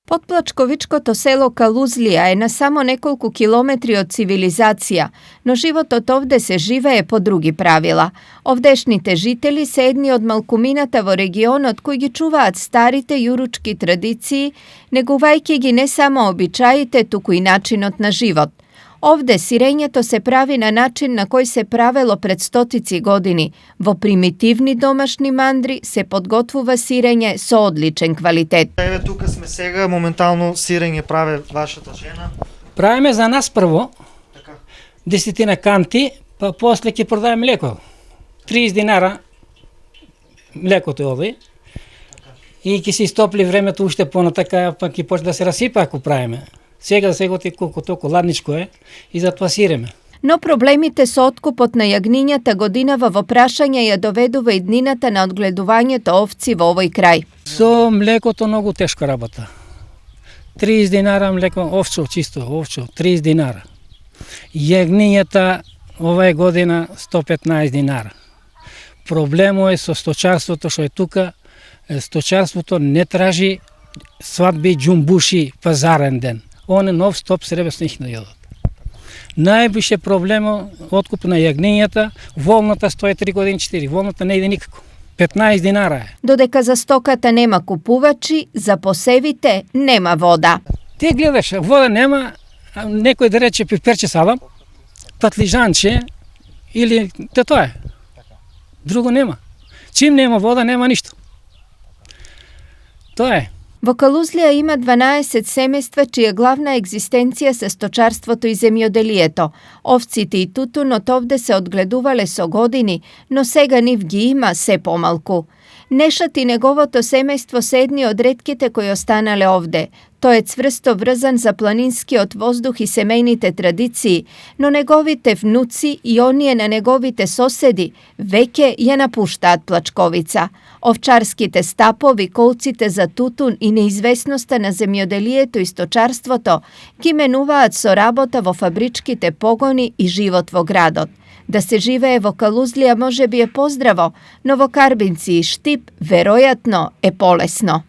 Potplačkovičko selo Kaluzlija je na samo nekoliko kilometri od civilizacija, no život od ovde se žive je po drugi pravila. Ovdešnite žitelji se jedni od malkuminatavo regiona od kojeg čuvaat starite juručki tradiciji, nego uvajke gi ne samo običajite, tuku i načinot na život. Ovde sirenjeto se pravi na način na koji se pravilo pred stotici godini. Vo primitivni domašni mandri se podgotвува сирење со одличен квалитет. Еве тука сме сега, моментално сирење прави вашата жена. Правиме за нас прво, Така. 10 канти, па после ќе продаваме млеко. 30 динара млекото е овој. И ќе се истопли времето уште понатака, па ќе почне да се расипа ако правиме. Сега ти колко толку ладничко е и затоа сиреме. Но проблемите со откупот на јагнињата годинава во прашање ја доведува и днината на одгледувањето овци во овој крај. Со млекото многу тешка работа. 30 динара млеко, овчо, чисто овчо, 30 динара. Јагнињата оваа година 115 динара. Проблемот е со сточарството што е тука. Сточарството не тражи свадби, џумбуши, пазарен ден. Он е нов стоп сребесни их најадат. Највише проблемо откуп на јагнињата, волната стои 3 години 4, волната не иде никако. 15 динара е. Додека за стоката нема купувачи, за посевите нема вода. Ти гледаш, вода нема, некој да рече пиперче салам, патлижанче или тоа е. Друго нема. Чим нема вода, нема ништо. Тоа е. Во Калузлија има 12 семејства чија главна екзистенција се сточарството и земјоделието. Овците и тутунот овде се одгледувале со години, но сега нив ги има се помалку. Нешат и неговото семејство се едни од ретките кои останале овде. Тој е цврсто врзан за планинскиот воздух и семејните традиции, но неговите внуци и оние на неговите соседи веќе ја напуштаат Плачковица. Овчарските стапови, колците за тутун и неизвестноста на земјоделието и сточарството ги менуваат со работа во фабричките погони и живот во градот. Да се живее во Калузлија може би е поздраво, но во Карбинци и Штип веројатно е полесно.